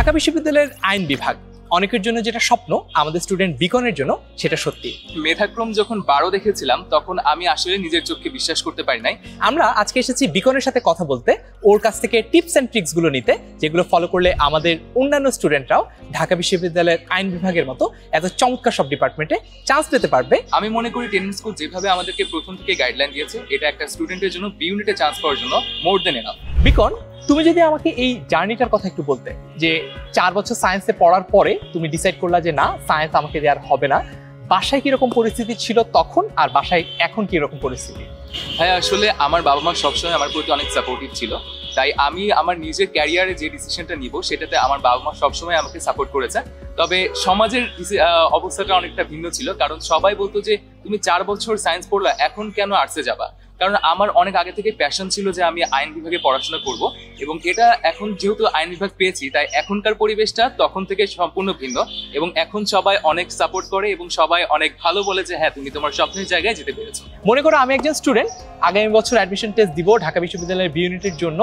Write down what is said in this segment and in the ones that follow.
ঢাকা বিশ্ববিদ্যালয়ের আইন বিভাগ অনেকের জন্য যেটা স্বপ্ন, আমাদের স্টুডেন্ট বিকনের জন্য সেটা সত্যি। মেধাক্রম যখন 12 দেখেছিলাম তখন আমি আসলে নিজের চোখকে বিশ্বাস করতে পারি নাই। আমরা আজকে এসেছি বিকনের সাথে কথা বলতে, ওর কাছ থেকে টিপস অ্যান্ড ট্রিক্স গুলো নিতে, যেগুলো ফলো করলে আমাদের অন্যান্য স্টুডেন্টরাও ঢাকা বিশ্ববিদ্যালয়ের আইন বিভাগের মতো এত চমৎকার সব ডিপার্টমেন্টে চান্স পেতে পারবে। আমি মনে করি টেনিস স্কুল যেভাবে আমাদেরকে প্রথম থেকে গাইডলাইন দিয়েছে, এটা একটা স্টুডেন্টের জন্য বি ইউনিটে চান্স পাওয়ার জন্য মোর দেন এনাফ। বিকন, তুমি যদি আমাকে এই জার্নিটার কথা একটু বলতে, যে 4 বছর সায়েন্সে পড়ার পরে তুমি ডিসাইড করলা যে না, সায়েন্স আমাকে দেওয়ার হবে না, বাসায় কিরকম পরিস্থিতি ছিল তখন, আর বাসায় এখন কিরকম পরিস্থিতি? হ্যাঁ, আসলে আমার বাবা মা সবসময় আমার প্রতি অনেক সাপোর্টিভ ছিল, তাই আমি আমার নিজের ক্যারিয়ারে যে ডিসিশনটা নিব সেটাতে আমার বাবা মা সবসময় আমাকে সাপোর্ট করেছে। তবে সমাজের অবস্থাটা অনেকটা ভিন্ন ছিল, কারণ সবাই বলতো যে তুমি 4 বছর সায়েন্স পড়লা, এখন কেন আর্টসে যাবা। কারণ আমার অনেক আগে থেকে প্যাশন ছিল যে আমি আইন বিভাগে পড়াশোনা করব, এবং এটা এখন যেহেতু আইন বিভাগ পেয়েছি তাই এখনকার পরিবেশটা তখন থেকে সম্পূর্ণ ভিন্ন, এবং এখন সবাই অনেক সাপোর্ট করে এবং সবাই অনেক ভালো বলে যে হ্যাঁ, তুমি তোমার স্বপ্নের জায়গায় যেতে পেরেছো। মনে করো আমি একজন স্টুডেন্ট, আগামী বছর অ্যাডমিশন টেস্ট দিব ঢাকা বিশ্ববিদ্যালয়ের বি ইউনিটের জন্য,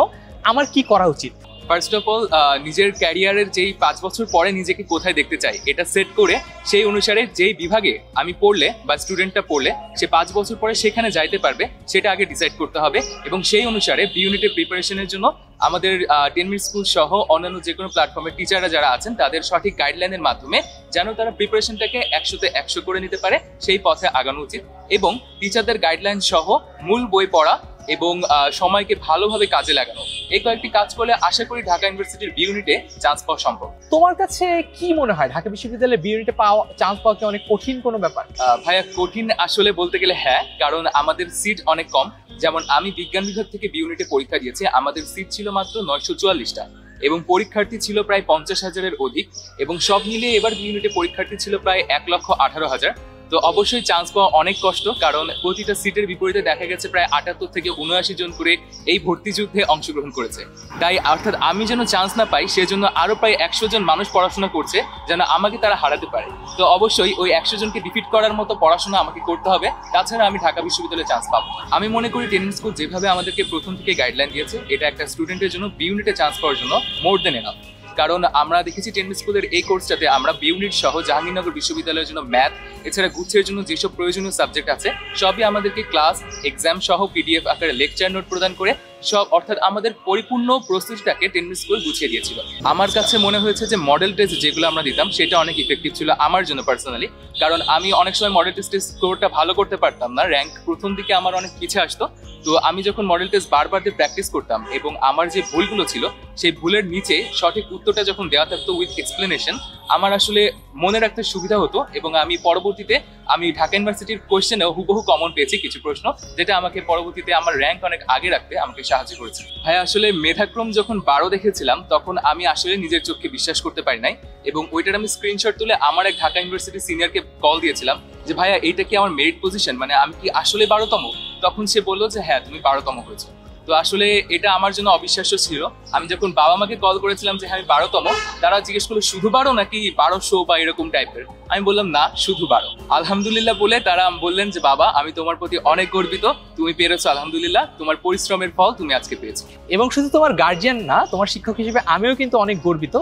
আমার কি করা উচিত? ফার্স্ট অফ অল, নিজের ক্যারিয়ারের যেই 5 বছর পরে নিজেকে কোথায় দেখতে চাই এটা সেট করে সেই অনুসারে যেই বিভাগে আমি পড়লে বা স্টুডেন্টটা পড়লে সে 5 বছর পরে সেখানে যাইতে পারবে সেটা আগে ডিসাইড করতে হবে, এবং সেই অনুসারে বি ইউনিটের প্রিপারেশনের জন্য আমাদের 10 মিনিট স্কুল সহ অন্যান্য যে কোনো প্ল্যাটফর্মের টিচাররা যারা আছেন তাদের সঠিক গাইডলাইনের মাধ্যমে যেন তারা প্রিপারেশনটাকে 100তে 100 করে নিতে পারে সেই পথে আগানো উচিত, এবং টিচারদের গাইডলাইন সহ মূল বই পড়া এবং সময়কে ভালোভাবে কাজে লাগানো, এই কয়েকটি কাজ করলে আশা করি ঢাকা ইউনিভার্সিটির বি ইউনিটে চান্স পাওয়া সম্ভব। তোমার কাছে কি মনে হয়, ঢাকা বিশ্ববিদ্যালয়ের বি ইউনিটে চান্স পাওয়া কি অনেক কঠিন কোনো ব্যাপার? ভাইয়া, কঠিন আসলে বলতে গেলে হ্যাঁ, কারণ আমাদের সিট অনেক কম। যেমন আমি বিজ্ঞান বিভাগ থেকে বি ইউনিটে পরীক্ষা দিয়েছি, আমাদের সিট ছিল মাত্র 944টা এবং পরীক্ষার্থী ছিল প্রায় 50,000-এর অধিক, এবং সব মিলিয়ে এবার বি ইউনিটে পরীক্ষার্থী ছিল প্রায় 1,18,000। তো অবশ্যই চান্স পাওয়া অনেক কষ্ট, কারণ প্রতিটা সিটের বিপরীতে দেখা গেছে প্রায় 78 থেকে 79 জন করে এই ভর্তি যুদ্ধে অংশগ্রহণ করেছে। তাই অর্থাৎ আমি যেন চান্স না পাই সেজন্য আরো প্রায় 100 জন মানুষ পড়াশোনা করছে যেন আমাকে তারা হারাতে পারে। তো অবশ্যই ওই 100 জনকে ডিফিট করার মতো পড়াশোনা আমাকে করতে হবে, তাছাড়া আমি ঢাকা বিশ্ববিদ্যালয়ে চান্স পাবো। আমি মনে করি টেনিস স্কুল যেভাবে আমাদেরকে প্রথম থেকে গাইডলাইন দিয়েছে, এটা একটা স্টুডেন্টের জন্য বি ইউনিটে চান্স পাওয়ার জন্য মোর দেন এনাফ। কারণ আমরা দেখেছি টেনিস স্কুলের এই কোর্সটাতে আমরা বি ইউনিট সহ জাহাঙ্গীরনগর বিশ্ববিদ্যালয়ের জন্য ম্যাথ, এছাড়া গুচ্ছের জন্য যেসব প্রয়োজনীয় সাবজেক্ট আছে সবই আমাদেরকে ক্লাস, এক্সাম সহ পিডিএফ আকারে লেকচার নোট প্রদান করে সব, অর্থাৎ আমাদের পরিপূর্ণ প্রস্তুতিটাকে টেনিস স্কুল গুছিয়ে দিয়েছিল। আমার কাছে মনে হয়েছে যে মডেল টেস্ট যেগুলো আমরা দিতাম সেটা অনেক ইফেক্টিভ ছিল আমার জন্য পার্সোনালি, কারণ আমি অনেক সময় মডেল টেস্টের স্কোরটা ভালো করতে পারতাম না, র্যাঙ্ক প্রথম দিকে আমার অনেক পিছিয়ে আসতো। তো আমি যখন মডেল টেস্ট বারবার দিয়ে প্র্যাকটিস করতাম এবং আমার যে ভুলগুলো ছিল সেই ভুলের নিচে সঠিক উত্তরটা যখন দেওয়া থাকতো উইথ এক্সপ্লেনেশন, আমার আসলে মনে রাখতে সুবিধা হতো, এবং আমি পরবর্তীতে আমি ঢাকা ইউনিভার্সিটির কোয়েশ্চেনেও হুবহু কমন পেয়েছি কিছু প্রশ্ন, যেটা আমাকে পরবর্তীতে আমার র্যাঙ্ক অনেক আগে রাখতে আমাকে সাহায্য করেছে। ভাই, আসলে মেধাক্রম যখন 12 দেখেছিলাম তখন আমি আসলে নিজের চোখকে বিশ্বাস করতে পারি নাই, এবং ওইটার আমি স্ক্রিনশট তুলে আমার এক ঢাকা ইউনিভার্সিটির সিনিয়রকে কল দিয়েছিলাম যে ভাইয়া, এইটা কি আমার মেরিট পজিশন, মানে আমি কি আসলে 12তম? তখন সে বললো যে হ্যাঁ, তুমি 12তম হয়েছো। তো আসলে এটা আমার জন্য অবিশ্বাস্য ছিল। আমি যখন বাবা মাকে কল করেছিলাম যে হ্যাঁ আমি 12তম, তারা জিজ্ঞেস করলো শুধু 12 নাকি 1200 বা এরকম টাইপের। আমি বললাম না, শুধু 12। আলহামদুলিল্লাহ বলে তারা বললেন যে বাবা, আমি তোমার প্রতি অনেক গর্বিত, তুমি পেরেছো, আলহামদুলিল্লাহ, তোমার পরিশ্রমের ফল তুমি আজকে পেয়েছো। এবং শুধু তোমার গার্জিয়ান না, তোমার শিক্ষক হিসেবে আমিও কিন্তু অনেক গর্বিত,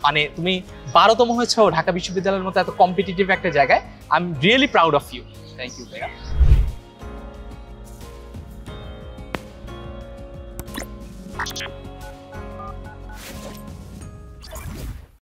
মানে তুমি 12তম হয়েছো ঢাকা বিশ্ববিদ্যালয়ের মতো এত কম্পিটিটিভ একটা জায়গায়। I am really proud of you. Thank you ভাইয়া।